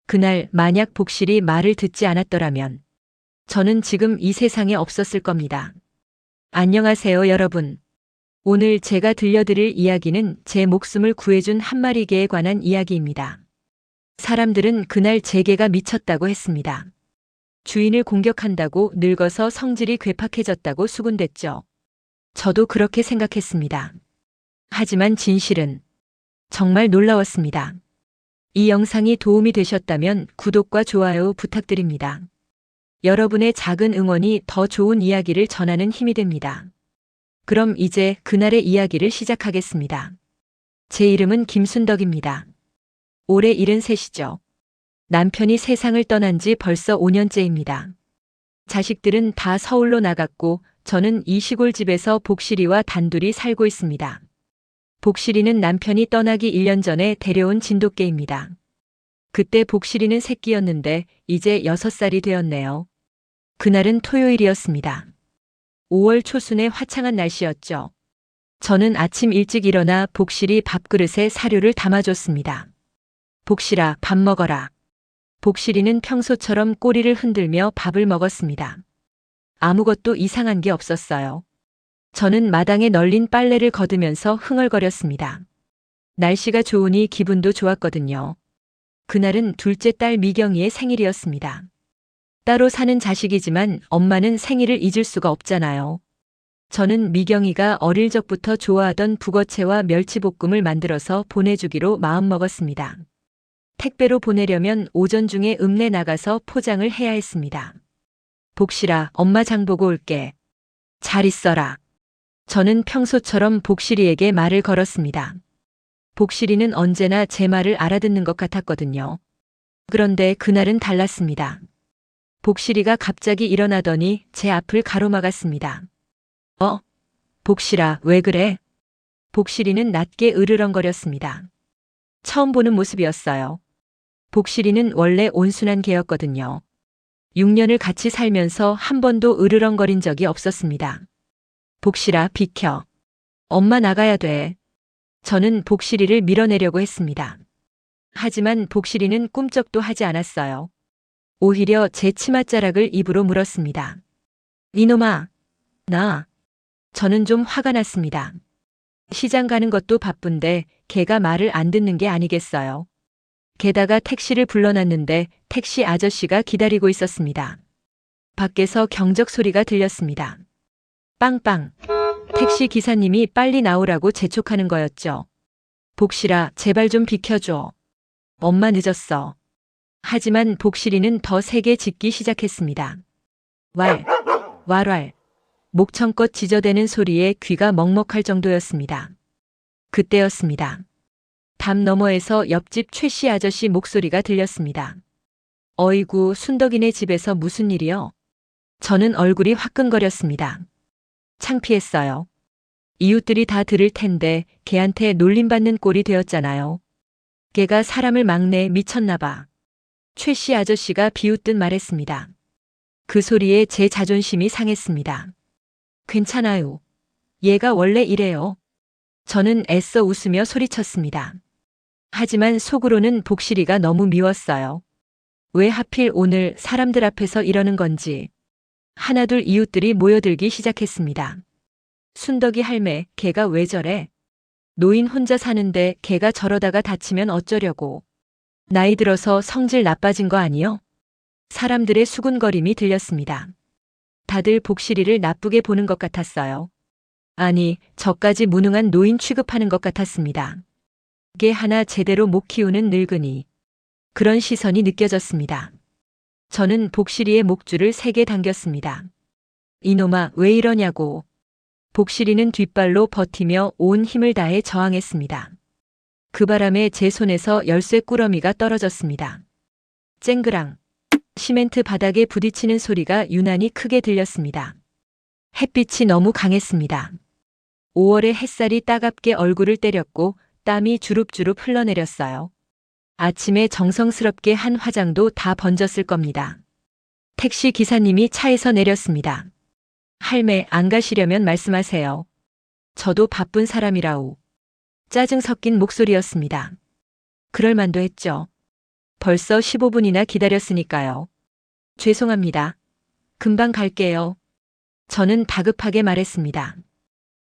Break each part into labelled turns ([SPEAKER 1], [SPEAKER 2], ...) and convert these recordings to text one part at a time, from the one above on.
[SPEAKER 1] 그날 만약 복실이 말을 듣지 않았더라면 저는 지금 이 세상에 없었을 겁니다. 안녕하세요, 여러분. 오늘 제가 들려드릴 이야기는 제 목숨을 구해준 한 마리 개에 관한 이야기입니다. 사람들은 그날 제 개가 미쳤다고 했습니다. 주인을 공격한다고 늙어서 성질이 괴팍해졌다고 수군댔죠. 저도 그렇게 생각했습니다. 하지만 진실은 정말 놀라웠습니다. 이 영상이 도움이 되셨다면 구독과 좋아요 부탁드립니다. 여러분의 작은 응원이 더 좋은 이야기를 전하는 힘이 됩니다. 그럼 이제 그날의 이야기를 시작하겠습니다. 제 이름은 김순덕입니다. 올해 73이죠. 남편이 세상을 떠난 지 벌써 5년째입니다. 자식들은 다 서울로 나갔고 저는 이 시골집에서 복실이와 단둘이 살고 있습니다. 복실이는 남편이 떠나기 1년 전에 데려온 진돗개입니다. 그때 복실이는 새끼였는데 이제 6살이 되었네요. 그날은 토요일이었습니다. 5월 초순의 화창한 날씨였죠. 저는 아침 일찍 일어나 복실이 밥그릇에 사료를 담아줬습니다. 복실아, 밥 먹어라. 복실이는 평소처럼 꼬리를 흔들며 밥을 먹었습니다. 아무것도 이상한 게 없었어요. 저는 마당에 널린 빨래를 걷으면서 흥얼거렸습니다. 날씨가 좋으니 기분도 좋았거든요. 그날은 둘째 딸 미경이의 생일이었습니다. 따로 사는 자식이지만 엄마는 생일을 잊을 수가 없잖아요. 저는 미경이가 어릴 적부터 좋아하던 북어채와 멸치볶음을 만들어서 보내주기로 마음먹었습니다. 택배로 보내려면 오전 중에 읍내 나가서 포장을 해야 했습니다. 복실아, 엄마 장 보고 올게. 잘 있어라. 저는 평소처럼 복실이에게 말을 걸었습니다. 복실이는 언제나 제 말을 알아듣는 것 같았거든요. 그런데 그날은 달랐습니다. 복실이가 갑자기 일어나더니 제 앞을 가로막았습니다. 복실아, 왜 그래? 복실이는 낮게 으르렁거렸습니다. 처음 보는 모습이었어요. 복실이는 원래 온순한 개였거든요. 6년을 같이 살면서 한 번도 으르렁거린 적이 없었습니다. 복실아, 비켜. 엄마 나가야 돼. 저는 복실이를 밀어내려고 했습니다. 하지만 복실이는 꿈쩍도 하지 않았어요. 오히려 제 치맛자락을 입으로 물었습니다. 이놈아, 나. 저는 좀 화가 났습니다. 시장 가는 것도 바쁜데 걔가 말을 안 듣는 게 아니겠어요. 게다가 택시를 불러놨는데 택시 아저씨가 기다리고 있었습니다. 밖에서 경적 소리가 들렸습니다. 빵빵. 택시 기사님이 빨리 나오라고 재촉하는 거였죠. 복실아, 제발 좀 비켜줘. 엄마 늦었어. 하지만 복실이는 더 세게 짖기 시작했습니다. 왈왈. 목청껏 짖어대는 소리에 귀가 먹먹할 정도였습니다. 그때였습니다. 담 너머에서 옆집 최씨 아저씨 목소리가 들렸습니다. 어이구, 순덕이네 집에서 무슨 일이요? 저는 얼굴이 화끈거렸습니다. 창피했어요. 이웃들이 다 들을 텐데 걔한테 놀림받는 꼴이 되었잖아요. 걔가 사람을 막내 미쳤나 봐. 최씨 아저씨가 비웃듯 말했습니다. 그 소리에 제 자존심이 상했습니다. 괜찮아요. 얘가 원래 이래요. 저는 애써 웃으며 소리쳤습니다. 하지만 속으로는 복실이가 너무 미웠어요. 왜 하필 오늘 사람들 앞에서 이러는 건지. 하나둘 이웃들이 모여들기 시작했습니다. 순덕이 할매, 걔가 왜 저래? 노인 혼자 사는데 걔가 저러다가 다치면 어쩌려고. 나이 들어서 성질 나빠진 거 아니요? 사람들의 수군거림이 들렸습니다. 다들 복실이를 나쁘게 보는 것 같았어요. 아니, 저까지 무능한 노인 취급하는 것 같았습니다. 개 하나 제대로 못 키우는 늙은이. 그런 시선이 느껴졌습니다. 저는 복실이의 목줄을 세게 당겼습니다. 이놈아, 왜 이러냐고. 복실이는 뒷발로 버티며 온 힘을 다해 저항했습니다. 그 바람에 제 손에서 열쇠 꾸러미가 떨어졌습니다. 쨍그랑. 시멘트 바닥에 부딪히는 소리가 유난히 크게 들렸습니다. 햇빛이 너무 강했습니다. 5월의 햇살이 따갑게 얼굴을 때렸고 땀이 주룩주룩 흘러내렸어요. 아침에 정성스럽게 한 화장도 다 번졌을 겁니다. 택시 기사님이 차에서 내렸습니다. 할매, 안 가시려면 말씀하세요. 저도 바쁜 사람이라우. 짜증 섞인 목소리였습니다. 그럴 만도 했죠. 벌써 15분이나 기다렸으니까요. 죄송합니다. 금방 갈게요. 저는 다급하게 말했습니다.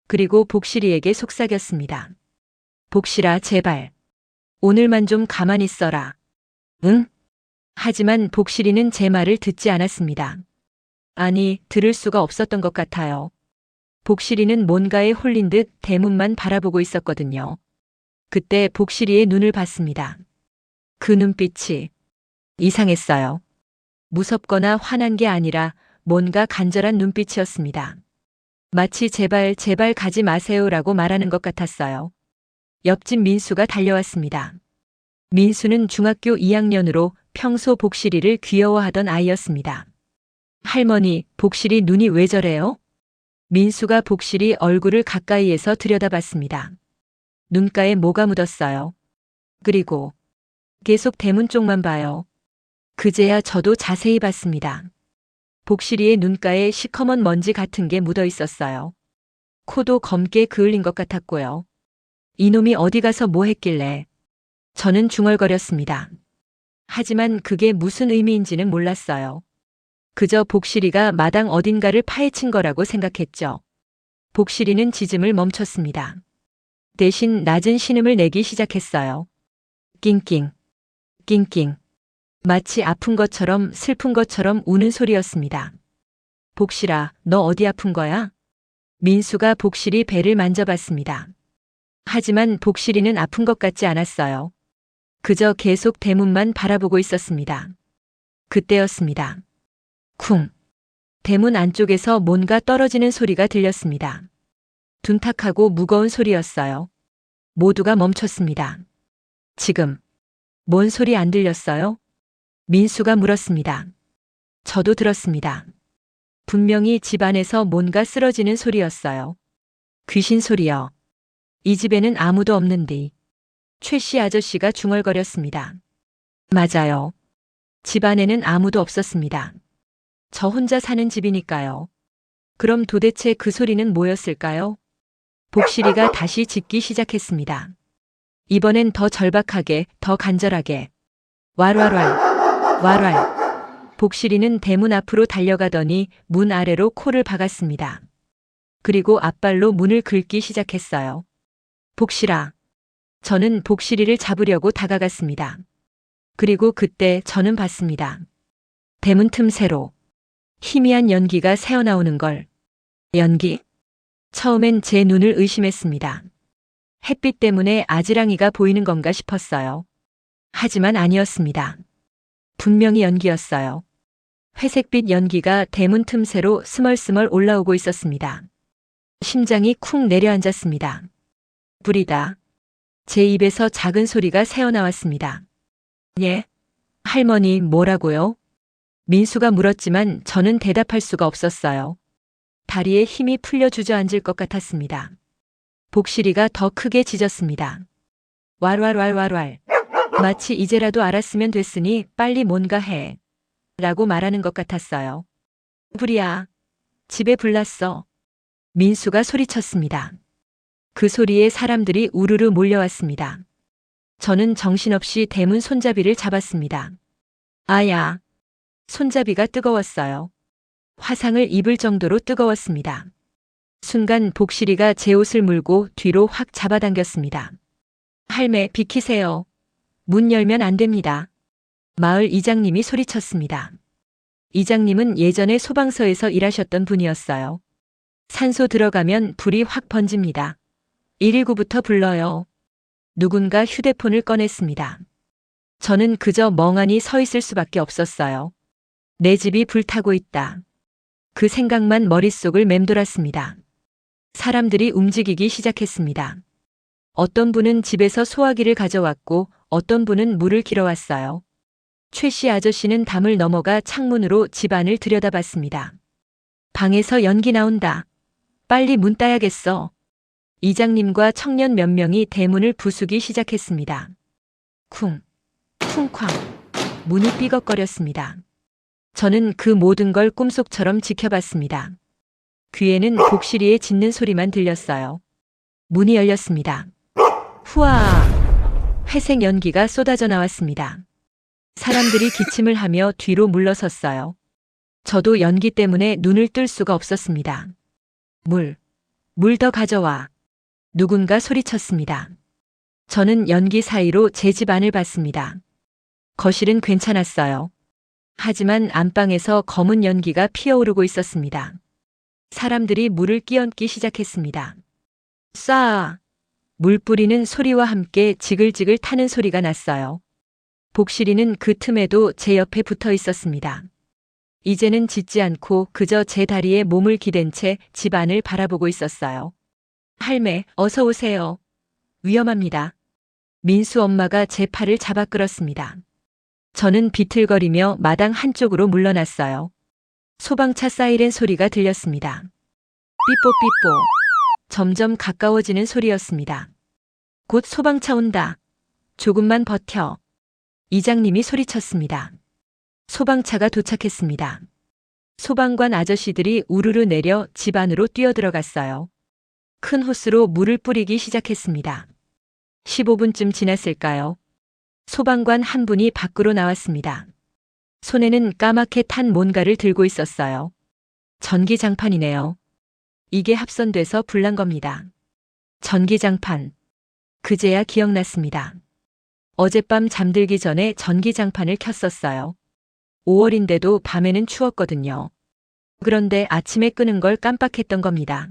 [SPEAKER 1] 그리고 복실이에게 속삭였습니다. 복실아, 제발. 오늘만 좀 가만히 있어라. 응? 하지만 복실이는 제 말을 듣지 않았습니다. 아니, 들을 수가 없었던 것 같아요. 복실이는 뭔가에 홀린 듯 대문만 바라보고 있었거든요. 그때 복실이의 눈을 봤습니다. 그 눈빛이 이상했어요. 무섭거나 화난 게 아니라 뭔가 간절한 눈빛이었습니다. 마치 제발 제발 가지 마세요라고 말하는 것 같았어요. 옆집 민수가 달려왔습니다. 민수는 중학교 2학년으로 평소 복실이를 귀여워하던 아이였습니다. 할머니, 복실이 눈이 왜 저래요? 민수가 복실이 얼굴을 가까이에서 들여다봤습니다. 눈가에 뭐가 묻었어요. 그리고 계속 대문 쪽만 봐요. 그제야 저도 자세히 봤습니다. 복실이의 눈가에 시커먼 먼지 같은 게 묻어 있었어요. 코도 검게 그을린 것 같았고요. 이놈이 어디 가서 뭐 했길래. 저는 중얼거렸습니다. 하지만 그게 무슨 의미인지는 몰랐어요. 그저 복실이가 마당 어딘가를 파헤친 거라고 생각했죠. 복실이는 짖음을 멈췄습니다. 대신 낮은 신음을 내기 시작했어요. 낑낑, 낑낑. 마치 아픈 것처럼 슬픈 것처럼 우는 소리였습니다. 복실아, 너 어디 아픈 거야? 민수가 복실이 배를 만져봤습니다. 하지만 복실이는 아픈 것 같지 않았어요. 그저 계속 대문만 바라보고 있었습니다. 그때였습니다. 쿵. 대문 안쪽에서 뭔가 떨어지는 소리가 들렸습니다. 둔탁하고 무거운 소리였어요. 모두가 멈췄습니다. 지금 뭔 소리 안 들렸어요? 민수가 물었습니다. 저도 들었습니다. 분명히 집 안에서 뭔가 쓰러지는 소리였어요. 귀신 소리요. 이 집에는 아무도 없는데. 최씨 아저씨가 중얼거렸습니다. 맞아요. 집 안에는 아무도 없었습니다. 저 혼자 사는 집이니까요. 그럼 도대체 그 소리는 뭐였을까요? 복실이가 다시 짖기 시작했습니다. 이번엔 더 절박하게, 더 간절하게. 왈왈왈, 왈왈. 복실이는 대문 앞으로 달려가더니 문 아래로 코를 박았습니다. 그리고 앞발로 문을 긁기 시작했어요. 복실아. 저는 복실이를 잡으려고 다가갔습니다. 그리고 그때 저는 봤습니다. 대문 틈새로 희미한 연기가 새어나오는 걸. 연기? 처음엔 제 눈을 의심했습니다. 햇빛 때문에 아지랑이가 보이는 건가 싶었어요. 하지만 아니었습니다. 분명히 연기였어요. 회색빛 연기가 대문 틈새로 스멀스멀 올라오고 있었습니다. 심장이 쿵 내려앉았습니다. 불이다. 제 입에서 작은 소리가 새어나왔습니다. 예? 할머니, 뭐라고요? 민수가 물었지만 저는 대답할 수가 없었어요. 다리에 힘이 풀려 주저앉을 것 같았습니다. 복실이가 더 크게 짖었습니다. 왈왈왈왈왈. 마치 이제라도 알았으면 됐으니 빨리 뭔가 해. 라고 말하는 것 같았어요. 불이야. 집에 불났어. 민수가 소리쳤습니다. 그 소리에 사람들이 우르르 몰려왔습니다. 저는 정신없이 대문 손잡이를 잡았습니다. 아야. 손잡이가 뜨거웠어요. 화상을 입을 정도로 뜨거웠습니다. 순간 복실이가 제 옷을 물고 뒤로 확 잡아당겼습니다. 할매, 비키세요. 문 열면 안 됩니다. 마을 이장님이 소리쳤습니다. 이장님은 예전에 소방서에서 일하셨던 분이었어요. 산소 들어가면 불이 확 번집니다. 119부터 불러요. 누군가 휴대폰을 꺼냈습니다. 저는 그저 멍하니 서 있을 수밖에 없었어요. 내 집이 불타고 있다. 그 생각만 머릿속을 맴돌았습니다. 사람들이 움직이기 시작했습니다. 어떤 분은 집에서 소화기를 가져왔고 어떤 분은 물을 길어왔어요. 최씨 아저씨는 담을 넘어가 창문으로 집 안을 들여다봤습니다. 방에서 연기 나온다. 빨리 문 따야겠어. 이장님과 청년 몇 명이 대문을 부수기 시작했습니다. 쿵, 쿵쾅. 문이 삐걱거렸습니다. 저는 그 모든 걸 꿈속처럼 지켜봤습니다. 귀에는 복실이의 짖는 소리만 들렸어요. 문이 열렸습니다. 후아! 회색 연기가 쏟아져 나왔습니다. 사람들이 기침을 하며 뒤로 물러섰어요. 저도 연기 때문에 눈을 뜰 수가 없었습니다. 물 더 가져와. 누군가 소리쳤습니다. 저는 연기 사이로 제 집 안을 봤습니다. 거실은 괜찮았어요. 하지만 안방에서 검은 연기가 피어오르고 있었습니다. 사람들이 물을 끼얹기 시작했습니다. 쏴! 물 뿌리는 소리와 함께 지글지글 타는 소리가 났어요. 복실이는 그 틈에도 제 옆에 붙어 있었습니다. 이제는 짖지 않고 그저 제 다리에 몸을 기댄 채 집 안을 바라보고 있었어요. 할매, 어서 오세요. 위험합니다. 민수 엄마가 제 팔을 잡아 끌었습니다. 저는 비틀거리며 마당 한쪽으로 물러났어요. 소방차 사이렌 소리가 들렸습니다. 삐뽀삐뽀. 점점 가까워지는 소리였습니다. 곧 소방차 온다. 조금만 버텨. 이장님이 소리쳤습니다. 소방차가 도착했습니다. 소방관 아저씨들이 우르르 내려 집 안으로 뛰어들어갔어요. 큰 호스로 물을 뿌리기 시작했습니다. 15분쯤 지났을까요? 소방관 한 분이 밖으로 나왔습니다. 손에는 까맣게 탄 뭔가를 들고 있었어요. 전기장판이네요. 이게 합선돼서 불난 겁니다. 전기장판. 그제야 기억났습니다. 어젯밤 잠들기 전에 전기장판을 켰었어요. 5월인데도 밤에는 추웠거든요. 그런데 아침에 끄는 걸 깜빡했던 겁니다.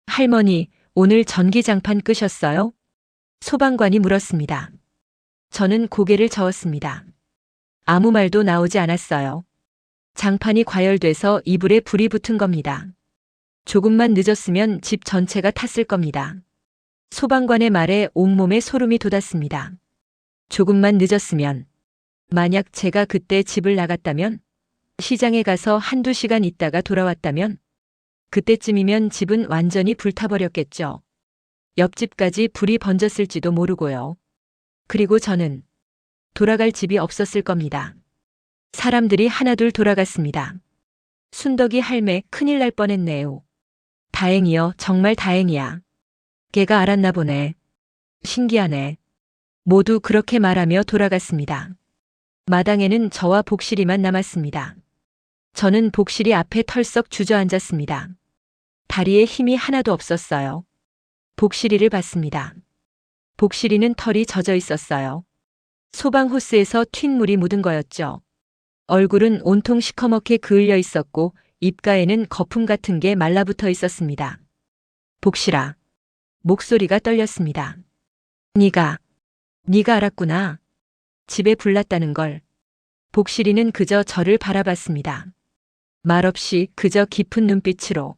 [SPEAKER 1] 할머니, 오늘 전기장판 끄셨어요? 소방관이 물었습니다. 저는 고개를 저었습니다. 아무 말도 나오지 않았어요. 장판이 과열돼서 이불에 불이 붙은 겁니다. 조금만 늦었으면 집 전체가 탔을 겁니다. 소방관의 말에 온몸에 소름이 돋았습니다. 조금만 늦었으면, 만약 제가 그때 집을 나갔다면, 시장에 가서 한두 시간 있다가 돌아왔다면, 그때쯤이면 집은 완전히 불타버렸겠죠. 옆집까지 불이 번졌을지도 모르고요. 그리고 저는 돌아갈 집이 없었을 겁니다. 사람들이 하나둘 돌아갔습니다. 순덕이 할매 큰일 날 뻔했네요. 다행이요, 정말 다행이야. 걔가 알았나 보네. 신기하네. 모두 그렇게 말하며 돌아갔습니다. 마당에는 저와 복실이만 남았습니다. 저는 복실이 앞에 털썩 주저앉았습니다. 다리에 힘이 하나도 없었어요. 복실이를 봤습니다. 복실이는 털이 젖어 있었어요. 소방 호스에서 튄 물이 묻은 거였죠. 얼굴은 온통 시커멓게 그을려 있었고 입가에는 거품 같은 게 말라붙어 있었습니다. 복실아. 목소리가 떨렸습니다. 네가 알았구나. 집에 불났다는 걸. 복실이는 그저 저를 바라봤습니다. 말없이 그저 깊은 눈빛으로.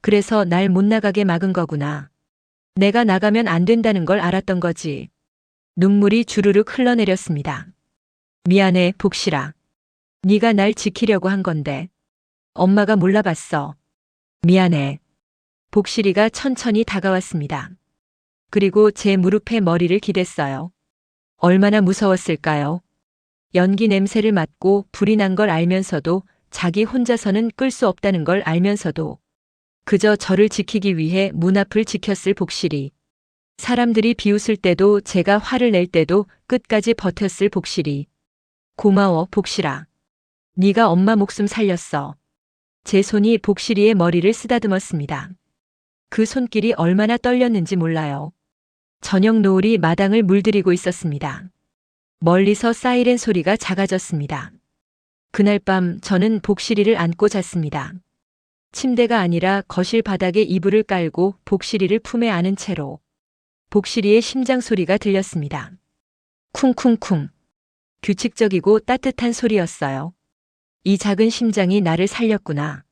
[SPEAKER 1] 그래서 날 못 나가게 막은 거구나. 내가 나가면 안 된다는 걸 알았던 거지. 눈물이 주르륵 흘러내렸습니다. 미안해, 복실아. 네가 날 지키려고 한 건데. 엄마가 몰라봤어. 미안해. 복실이가 천천히 다가왔습니다. 그리고 제 무릎에 머리를 기댔어요. 얼마나 무서웠을까요? 연기 냄새를 맡고 불이 난 걸 알면서도 자기 혼자서는 끌 수 없다는 걸 알면서도 그저 저를 지키기 위해 문 앞을 지켰을 복실이. 사람들이 비웃을 때도 제가 화를 낼 때도 끝까지 버텼을 복실이. 고마워, 복실아. 네가 엄마 목숨 살렸어. 제 손이 복실이의 머리를 쓰다듬었습니다. 그 손길이 얼마나 떨렸는지 몰라요. 저녁 노을이 마당을 물들이고 있었습니다. 멀리서 사이렌 소리가 작아졌습니다. 그날 밤 저는 복실이를 안고 잤습니다. 침대가 아니라 거실 바닥에 이불을 깔고 복실이를 품에 안은 채로. 복실이의 심장 소리가 들렸습니다. 쿵쿵쿵. 규칙적이고 따뜻한 소리였어요. 이 작은 심장이 나를 살렸구나.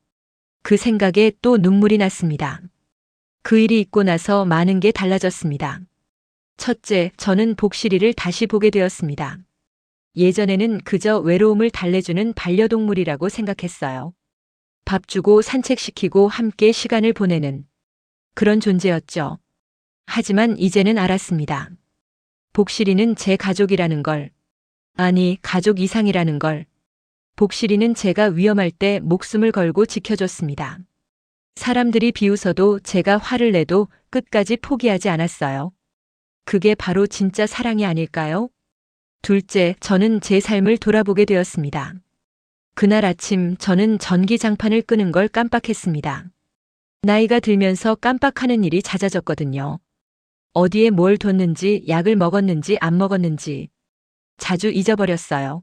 [SPEAKER 1] 그 생각에 또 눈물이 났습니다. 그 일이 있고 나서 많은 게 달라졌습니다. 첫째, 저는 복실이를 다시 보게 되었습니다. 예전에는 그저 외로움을 달래주는 반려동물이라고 생각했어요. 밥 주고 산책시키고 함께 시간을 보내는 그런 존재였죠. 하지만 이제는 알았습니다. 복실이는 제 가족이라는 걸. 아니, 가족 이상이라는 걸. 복실이는 제가 위험할 때 목숨을 걸고 지켜줬습니다. 사람들이 비웃어도 제가 화를 내도 끝까지 포기하지 않았어요. 그게 바로 진짜 사랑이 아닐까요? 둘째, 저는 제 삶을 돌아보게 되었습니다. 그날 아침 저는 전기장판을 끄는 걸 깜빡했습니다. 나이가 들면서 깜빡하는 일이 잦아졌거든요. 어디에 뭘 뒀는지, 약을 먹었는지 안 먹었는지 자주 잊어버렸어요.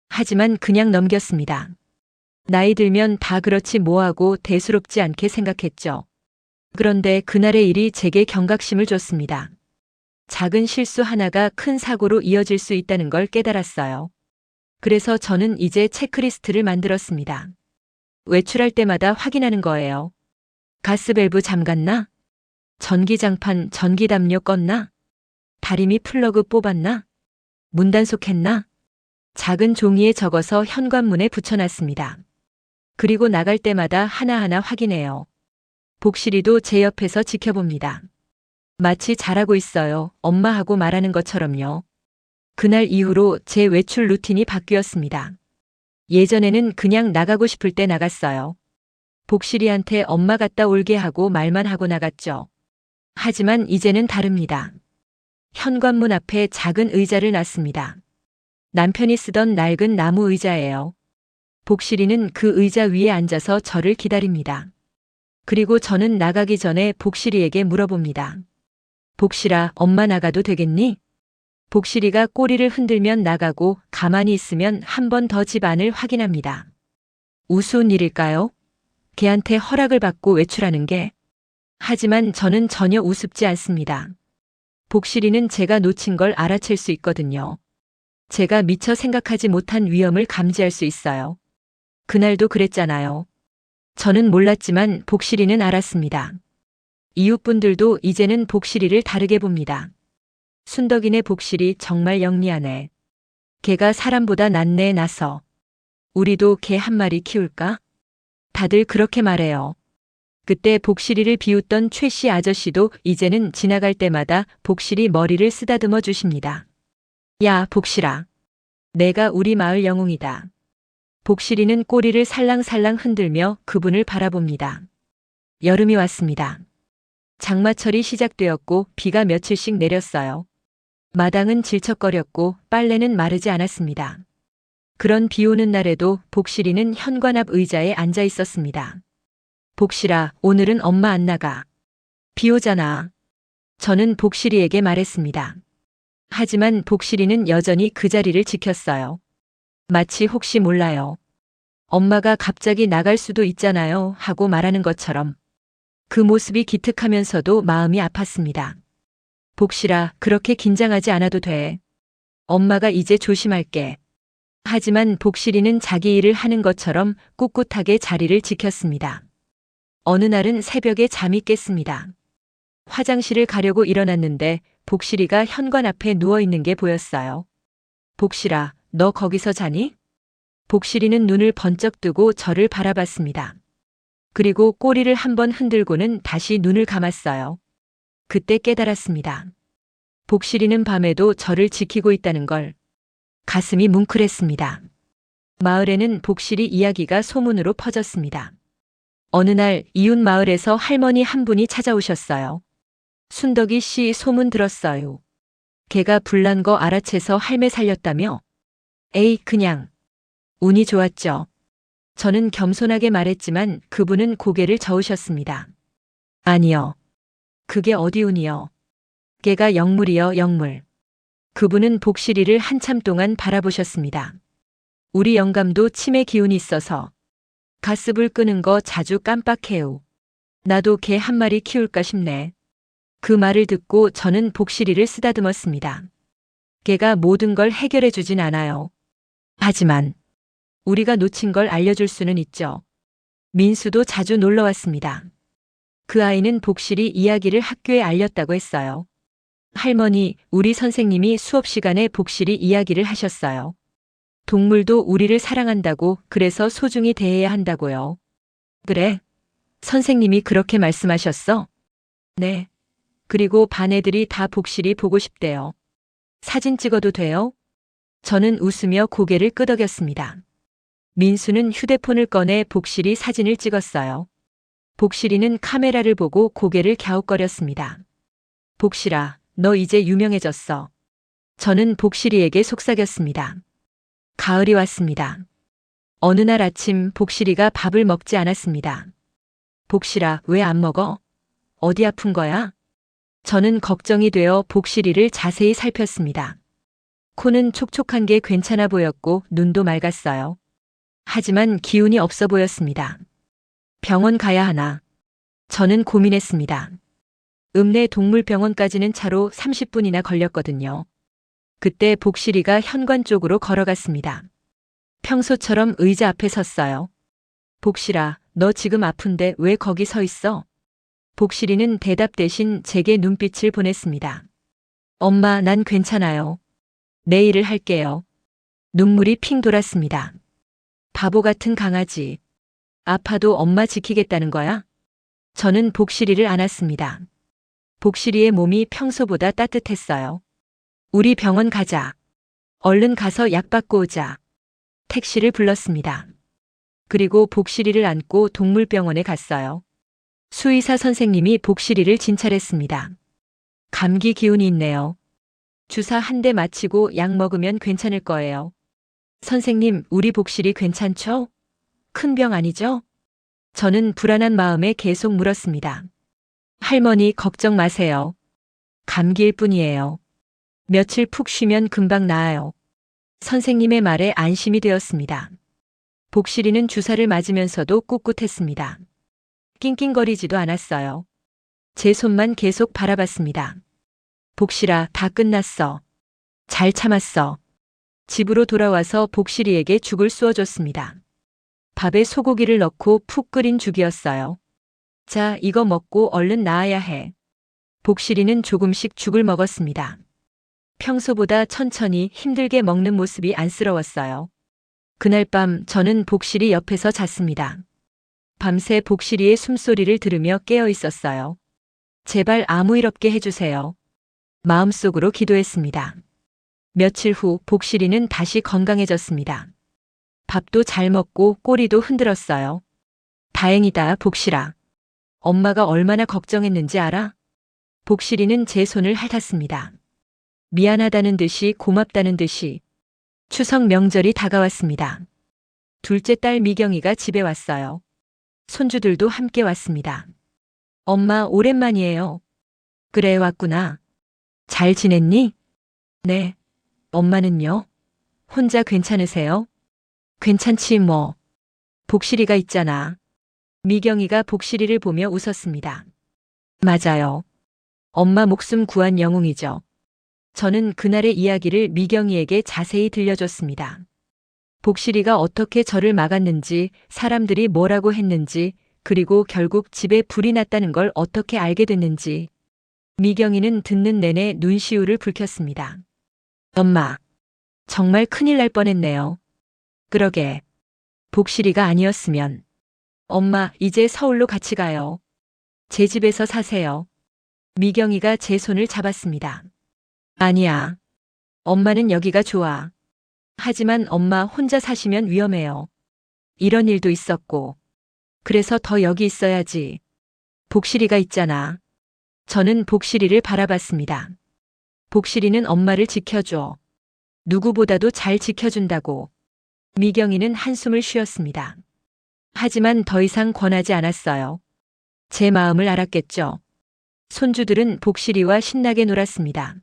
[SPEAKER 1] 하지만 그냥 넘겼습니다. 나이 들면 다 그렇지 뭐하고 대수롭지 않게 생각했죠. 그런데 그날의 일이 제게 경각심을 줬습니다. 작은 실수 하나가 큰 사고로 이어질 수 있다는 걸 깨달았어요. 그래서 저는 이제 체크리스트를 만들었습니다. 외출할 때마다 확인하는 거예요. 가스밸브 잠갔나? 전기장판, 전기담요 껐나? 다리미 플러그 뽑았나? 문단속했나? 작은 종이에 적어서 현관문에 붙여놨습니다. 그리고 나갈 때마다 하나하나 확인해요. 복실이도 제 옆에서 지켜봅니다. 마치 잘하고 있어요. 엄마하고 말하는 것처럼요. 그날 이후로 제 외출 루틴이 바뀌었습니다. 예전에는 그냥 나가고 싶을 때 나갔어요. 복실이한테 엄마 갔다 올게 하고 말만 하고 나갔죠. 하지만 이제는 다릅니다. 현관문 앞에 작은 의자를 놨습니다. 남편이 쓰던 낡은 나무 의자예요. 복실이는 그 의자 위에 앉아서 저를 기다립니다. 그리고 저는 나가기 전에 복실이에게 물어봅니다. 복실아, 엄마 나가도 되겠니? 복실이가 꼬리를 흔들면 나가고 가만히 있으면 한 번 더 집 안을 확인합니다. 우스운 일일까요? 걔한테 허락을 받고 외출하는 게. 하지만 저는 전혀 우습지 않습니다. 복실이는 제가 놓친 걸 알아챌 수 있거든요. 제가 미처 생각하지 못한 위험을 감지할 수 있어요. 그날도 그랬잖아요. 저는 몰랐지만 복실이는 알았습니다. 이웃분들도 이제는 복실이를 다르게 봅니다. 순덕이네 복실이 정말 영리하네. 걔가 사람보다 낫네 나서. 우리도 개 한 마리 키울까? 다들 그렇게 말해요. 그때 복실이를 비웃던 최 씨 아저씨도 이제는 지나갈 때마다 복실이 머리를 쓰다듬어 주십니다. 야, 복실아. 내가 우리 마을 영웅이다. 복실이는 꼬리를 살랑살랑 흔들며 그분을 바라봅니다. 여름이 왔습니다. 장마철이 시작되었고 비가 며칠씩 내렸어요. 마당은 질척거렸고 빨래는 마르지 않았습니다. 그런 비 오는 날에도 복실이는 현관 앞 의자에 앉아 있었습니다. 복실아, 오늘은 엄마 안 나가. 비 오잖아. 저는 복실이에게 말했습니다. 하지만 복실이는 여전히 그 자리를 지켰어요. 마치 혹시 몰라요. 엄마가 갑자기 나갈 수도 있잖아요 하고 말하는 것처럼. 그 모습이 기특하면서도 마음이 아팠습니다. 복실아, 그렇게 긴장하지 않아도 돼. 엄마가 이제 조심할게. 하지만 복실이는 자기 일을 하는 것처럼 꿋꿋하게 자리를 지켰습니다. 어느 날은 새벽에 잠이 깼습니다. 화장실을 가려고 일어났는데 복실이가 현관 앞에 누워있는 게 보였어요. 복실아, 너 거기서 자니? 복실이는 눈을 번쩍 뜨고 저를 바라봤습니다. 그리고 꼬리를 한번 흔들고는 다시 눈을 감았어요. 그때 깨달았습니다. 복실이는 밤에도 저를 지키고 있다는 걸. 가슴이 뭉클했습니다. 마을에는 복실이 이야기가 소문으로 퍼졌습니다. 어느 날 이웃 마을에서 할머니 한 분이 찾아오셨어요. 순덕이 씨 소문 들었어요. 걔가 불난 거 알아채서 할매 살렸다며? 에이, 그냥. 운이 좋았죠. 저는 겸손하게 말했지만 그분은 고개를 저으셨습니다. 아니요. 그게 어디 운이요. 걔가 영물이요, 영물. 그분은 복실이를 한참 동안 바라보셨습니다. 우리 영감도 치매 기운이 있어서 가스불 끄는 거 자주 깜빡해요. 나도 개 한 마리 키울까 싶네. 그 말을 듣고 저는 복실이를 쓰다듬었습니다. 걔가 모든 걸 해결해 주진 않아요. 하지만 우리가 놓친 걸 알려줄 수는 있죠. 민수도 자주 놀러 왔습니다. 그 아이는 복실이 이야기를 학교에 알렸다고 했어요. 할머니, 우리 선생님이 수업 시간에 복실이 이야기를 하셨어요. 동물도 우리를 사랑한다고, 그래서 소중히 대해야 한다고요. 그래? 선생님이 그렇게 말씀하셨어? 네. 그리고 반 애들이 다 복실이 보고 싶대요. 사진 찍어도 돼요? 저는 웃으며 고개를 끄덕였습니다. 민수는 휴대폰을 꺼내 복실이 사진을 찍었어요. 복실이는 카메라를 보고 고개를 갸웃거렸습니다. 복실아, 너 이제 유명해졌어. 저는 복실이에게 속삭였습니다. 가을이 왔습니다. 어느 날 아침 복실이가 밥을 먹지 않았습니다. 복실아, 왜 안 먹어? 어디 아픈 거야? 저는 걱정이 되어 복실이를 자세히 살폈습니다. 코는 촉촉한 게 괜찮아 보였고 눈도 맑았어요. 하지만 기운이 없어 보였습니다. 병원 가야 하나? 저는 고민했습니다. 읍내 동물병원까지는 차로 30분이나 걸렸거든요. 그때 복실이가 현관 쪽으로 걸어갔습니다. 평소처럼 의자 앞에 섰어요. 복실아, 너 지금 아픈데 왜 거기 서 있어? 복실이는 대답 대신 제게 눈빛을 보냈습니다. 엄마, 난 괜찮아요. 내 일을 할게요. 눈물이 핑 돌았습니다. 바보 같은 강아지. 아파도 엄마 지키겠다는 거야? 저는 복실이를 안았습니다. 복실이의 몸이 평소보다 따뜻했어요. 우리 병원 가자. 얼른 가서 약 받고 오자. 택시를 불렀습니다. 그리고 복실이를 안고 동물병원에 갔어요. 수의사 선생님이 복실이를 진찰했습니다. 감기 기운이 있네요. 주사 한 대 맞히고 약 먹으면 괜찮을 거예요. 선생님, 우리 복실이 괜찮죠? 큰 병 아니죠? 저는 불안한 마음에 계속 물었습니다. 할머니, 걱정 마세요. 감기일 뿐이에요. 며칠 푹 쉬면 금방 나아요. 선생님의 말에 안심이 되었습니다. 복실이는 주사를 맞으면서도 꿋꿋했습니다. 낑낑거리지도 않았어요. 제 손만 계속 바라봤습니다. 복실아, 다 끝났어. 잘 참았어. 집으로 돌아와서 복실이에게 죽을 쑤어줬습니다. 밥에 소고기를 넣고 푹 끓인 죽이었어요. 자, 이거 먹고 얼른 나아야 해. 복실이는 조금씩 죽을 먹었습니다. 평소보다 천천히 힘들게 먹는 모습이 안쓰러웠어요. 그날 밤 저는 복실이 옆에서 잤습니다. 밤새 복실이의 숨소리를 들으며 깨어 있었어요. 제발 아무 일 없게 해주세요. 마음속으로 기도했습니다. 며칠 후 복실이는 다시 건강해졌습니다. 밥도 잘 먹고 꼬리도 흔들었어요. 다행이다, 복실아. 엄마가 얼마나 걱정했는지 알아? 복실이는 제 손을 핥았습니다. 미안하다는 듯이 고맙다는 듯이. 추석 명절이 다가왔습니다. 둘째 딸 미경이가 집에 왔어요. 손주들도 함께 왔습니다. 엄마, 오랜만이에요. 그래, 왔구나. 잘 지냈니? 네. 엄마는요? 혼자 괜찮으세요? 괜찮지 뭐. 복실이가 있잖아. 미경이가 복실이를 보며 웃었습니다. 맞아요. 엄마 목숨 구한 영웅이죠. 저는 그날의 이야기를 미경이에게 자세히 들려줬습니다. 복실이가 어떻게 저를 막았는지, 사람들이 뭐라고 했는지, 그리고 결국 집에 불이 났다는 걸 어떻게 알게 됐는지. 미경이는 듣는 내내 눈시울을 붉혔습니다. 엄마, 정말 큰일 날 뻔했네요. 그러게. 복실이가 아니었으면. 엄마, 이제 서울로 같이 가요. 제 집에서 사세요. 미경이가 제 손을 잡았습니다. 아니야. 엄마는 여기가 좋아. 하지만 엄마 혼자 사시면 위험해요. 이런 일도 있었고. 그래서 더 여기 있어야지. 복실이가 있잖아. 저는 복실이를 바라봤습니다. 복실이는 엄마를 지켜줘. 누구보다도 잘 지켜준다고. 미경이는 한숨을 쉬었습니다. 하지만 더 이상 권하지 않았어요. 제 마음을 알았겠죠. 손주들은 복실이와 신나게 놀았습니다.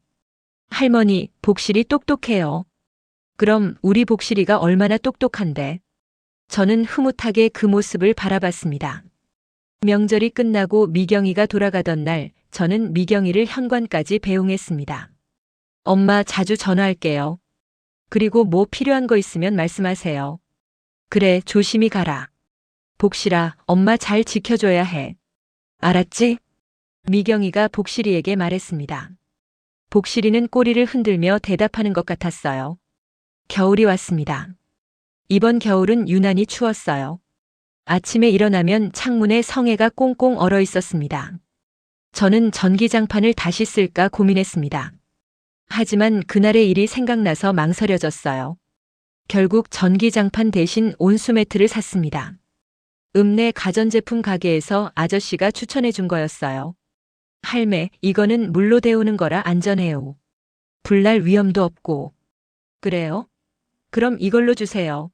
[SPEAKER 1] 할머니, 복실이 똑똑해요. 그럼 우리 복실이가 얼마나 똑똑한데? 저는 흐뭇하게 그 모습을 바라봤습니다. 명절이 끝나고 미경이가 돌아가던 날, 저는 미경이를 현관까지 배웅했습니다. 엄마, 자주 전화할게요. 그리고 뭐 필요한 거 있으면 말씀하세요. 그래, 조심히 가라. 복실아, 엄마 잘 지켜줘야 해. 알았지? 미경이가 복실이에게 말했습니다. 복실이는 꼬리를 흔들며 대답하는 것 같았어요. 겨울이 왔습니다. 이번 겨울은 유난히 추웠어요. 아침에 일어나면 창문에 성에가 꽁꽁 얼어 있었습니다. 저는 전기장판을 다시 쓸까 고민했습니다. 하지만 그날의 일이 생각나서 망설여졌어요. 결국 전기장판 대신 온수매트를 샀습니다. 읍내 가전제품 가게에서 아저씨가 추천해 준 거였어요. 할매, 이거는 물로 데우는 거라 안전해요. 불날 위험도 없고. 그래요? 그럼 이걸로 주세요.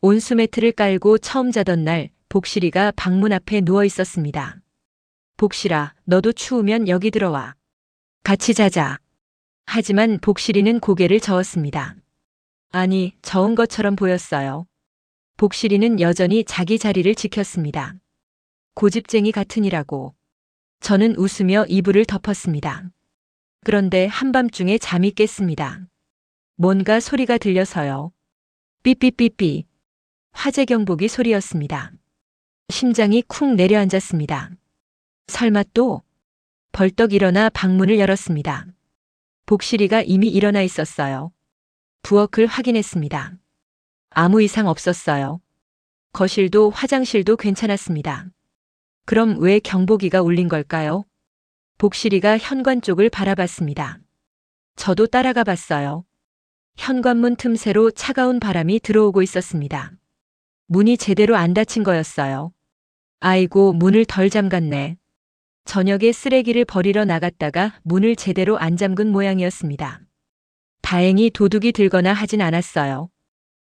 [SPEAKER 1] 온수 매트를 깔고 처음 자던 날 복실이가 방문 앞에 누워 있었습니다. 복실아, 너도 추우면 여기 들어와. 같이 자자. 하지만 복실이는 고개를 저었습니다. 아니, 저은 것처럼 보였어요. 복실이는 여전히 자기 자리를 지켰습니다. 고집쟁이 같으니라고. 저는 웃으며 이불을 덮었습니다. 그런데 한밤중에 잠이 깼습니다. 뭔가 소리가 들려서요. 삐삐삐삐. 화재 경보기 소리였습니다. 심장이 쿵 내려앉았습니다. 설마 또? 벌떡 일어나 방문을 열었습니다. 복실이가 이미 일어나 있었어요. 부엌을 확인했습니다. 아무 이상 없었어요. 거실도 화장실도 괜찮았습니다. 그럼 왜 경보기가 울린 걸까요? 복실이가 현관 쪽을 바라봤습니다. 저도 따라가 봤어요. 현관문 틈새로 차가운 바람이 들어오고 있었습니다. 문이 제대로 안 닫힌 거였어요. 아이고, 문을 덜 잠갔네. 저녁에 쓰레기를 버리러 나갔다가 문을 제대로 안 잠근 모양이었습니다. 다행히 도둑이 들거나 하진 않았어요.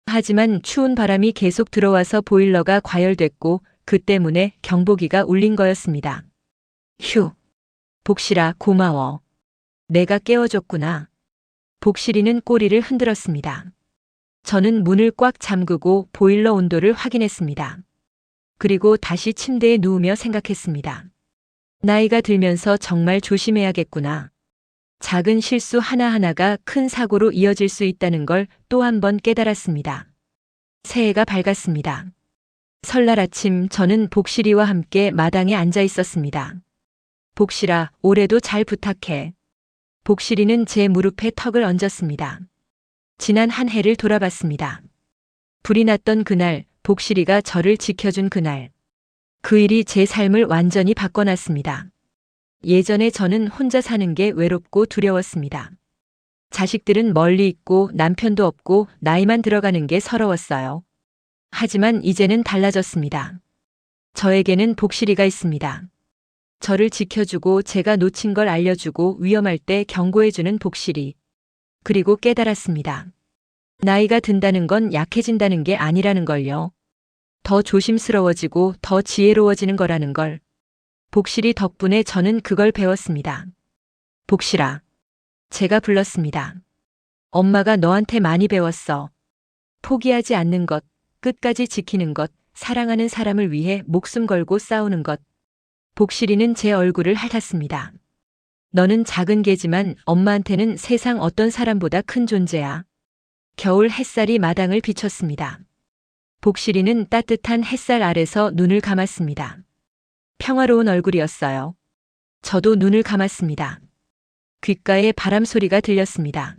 [SPEAKER 1] 하지만 추운 바람이 계속 들어와서 보일러가 과열됐고 그 때문에 경보기가 울린 거였습니다. 휴. 복실아, 고마워. 내가 깨워줬구나. 복실이는 꼬리를 흔들었습니다. 저는 문을 꽉 잠그고 보일러 온도를 확인했습니다. 그리고 다시 침대에 누우며 생각했습니다. 나이가 들면서 정말 조심해야겠구나. 작은 실수 하나하나가 큰 사고로 이어질 수 있다는 걸 또 한 번 깨달았습니다. 새해가 밝았습니다. 설날 아침 저는 복실이와 함께 마당에 앉아 있었습니다. 복실아, 올해도 잘 부탁해. 복실이는 제 무릎에 턱을 얹었습니다. 지난 한 해를 돌아봤습니다. 불이 났던 그날, 복실이가 저를 지켜준 그날. 그 일이 제 삶을 완전히 바꿔놨습니다. 예전에 저는 혼자 사는 게 외롭고 두려웠습니다. 자식들은 멀리 있고 남편도 없고 나이만 들어가는 게 서러웠어요. 하지만 이제는 달라졌습니다. 저에게는 복실이가 있습니다. 저를 지켜주고 제가 놓친 걸 알려주고 위험할 때 경고해주는 복실이. 그리고 깨달았습니다. 나이가 든다는 건 약해진다는 게 아니라는 걸요. 더 조심스러워지고 더 지혜로워지는 거라는 걸. 복실이 덕분에 저는 그걸 배웠습니다. 복실아. 제가 불렀습니다. 엄마가 너한테 많이 배웠어. 포기하지 않는 것, 끝까지 지키는 것, 사랑하는 사람을 위해 목숨 걸고 싸우는 것. 복실이는 제 얼굴을 핥았습니다. 너는 작은 개지만 엄마한테는 세상 어떤 사람보다 큰 존재야. 겨울 햇살이 마당을 비췄습니다. 복실이는 따뜻한 햇살 아래서 눈을 감았습니다. 평화로운 얼굴이었어요. 저도 눈을 감았습니다. 귓가에 바람 소리가 들렸습니다.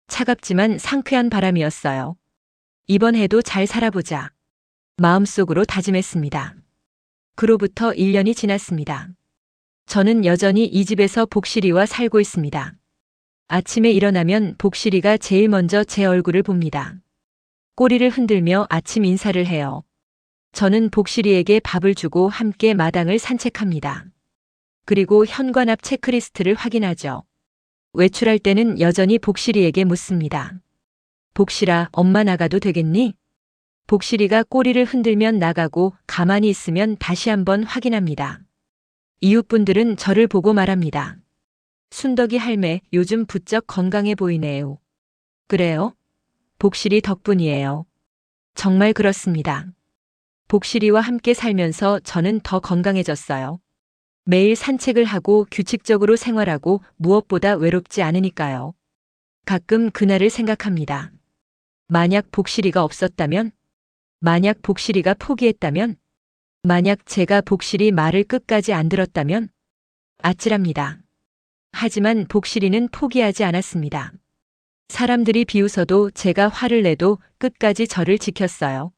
[SPEAKER 1] 차갑지만 상쾌한 바람이었어요. 이번 해도 잘 살아보자. 마음속으로 다짐했습니다. 그로부터 1년이 지났습니다. 저는 여전히 이 집에서 복실이와 살고 있습니다. 아침에 일어나면 복실이가 제일 먼저 제 얼굴을 봅니다. 꼬리를 흔들며 아침 인사를 해요. 저는 복실이에게 밥을 주고 함께 마당을 산책합니다. 그리고 현관 앞 체크리스트를 확인하죠. 외출할 때는 여전히 복실이에게 묻습니다. 복실아, 엄마 나가도 되겠니? 복실이가 꼬리를 흔들면 나가고 가만히 있으면 다시 한번 확인합니다. 이웃분들은 저를 보고 말합니다. 순덕이 할매, 요즘 부쩍 건강해 보이네요. 그래요? 복실이 덕분이에요. 정말 그렇습니다. 복실이와 함께 살면서 저는 더 건강해졌어요. 매일 산책을 하고 규칙적으로 생활하고 무엇보다 외롭지 않으니까요. 가끔 그날을 생각합니다. 만약 복실이가 없었다면? 만약 복실이가 포기했다면? 만약 제가 복실이 말을 끝까지 안 들었다면? 아찔합니다. 하지만 복실이는 포기하지 않았습니다. 사람들이 비웃어도 제가 화를 내도 끝까지 저를 지켰어요.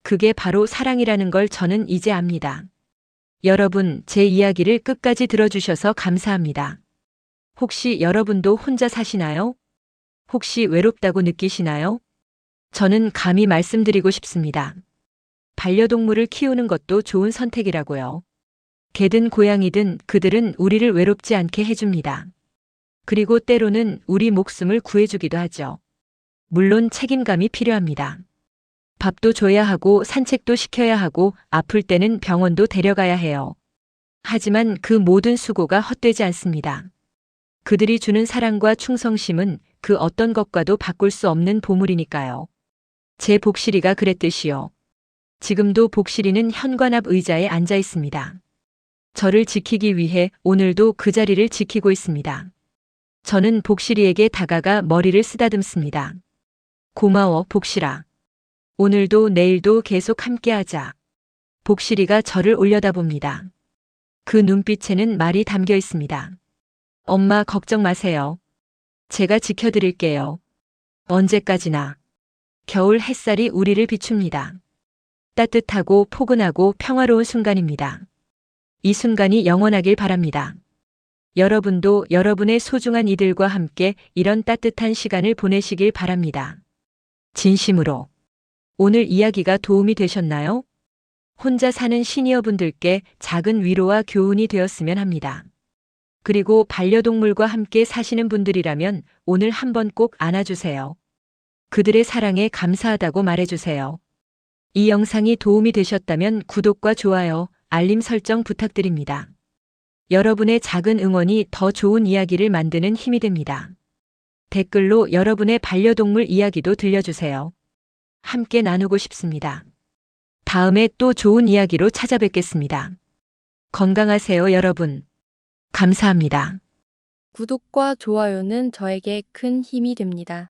[SPEAKER 1] 그게 바로 사랑이라는 걸 저는 이제 압니다. 여러분, 제 이야기를 끝까지 들어주셔서 감사합니다. 혹시 여러분도 혼자 사시나요? 혹시 외롭다고 느끼시나요? 저는 감히 말씀드리고 싶습니다. 반려동물을 키우는 것도 좋은 선택이라고요. 개든 고양이든 그들은 우리를 외롭지 않게 해줍니다. 그리고 때로는 우리 목숨을 구해주기도 하죠. 물론 책임감이 필요합니다. 밥도 줘야 하고 산책도 시켜야 하고 아플 때는 병원도 데려가야 해요. 하지만 그 모든 수고가 헛되지 않습니다. 그들이 주는 사랑과 충성심은 그 어떤 것과도 바꿀 수 없는 보물이니까요. 제 복실이가 그랬듯이요. 지금도 복실이는 현관 앞 의자에 앉아 있습니다. 저를 지키기 위해 오늘도 그 자리를 지키고 있습니다. 저는 복실이에게 다가가 머리를 쓰다듬습니다. 고마워, 복실아. 오늘도 내일도 계속 함께하자. 복실이가 저를 올려다봅니다. 그 눈빛에는 말이 담겨 있습니다. 엄마 걱정 마세요. 제가 지켜드릴게요. 언제까지나. 겨울 햇살이 우리를 비춥니다. 따뜻하고 포근하고 평화로운 순간입니다. 이 순간이 영원하길 바랍니다. 여러분도 여러분의 소중한 이들과 함께 이런 따뜻한 시간을 보내시길 바랍니다. 진심으로. 오늘 이야기가 도움이 되셨나요? 혼자 사는 시니어분들께 작은 위로와 교훈이 되었으면 합니다. 그리고 반려동물과 함께 사시는 분들이라면 오늘 한번 꼭 안아주세요. 그들의 사랑에 감사하다고 말해주세요. 이 영상이 도움이 되셨다면 구독과 좋아요, 알림 설정 부탁드립니다. 여러분의 작은 응원이 더 좋은 이야기를 만드는 힘이 됩니다. 댓글로 여러분의 반려동물 이야기도 들려주세요. 함께 나누고 싶습니다. 다음에 또 좋은 이야기로 찾아뵙겠습니다. 건강하세요, 여러분. 감사합니다.
[SPEAKER 2] 구독과 좋아요는 저에게 큰 힘이 됩니다.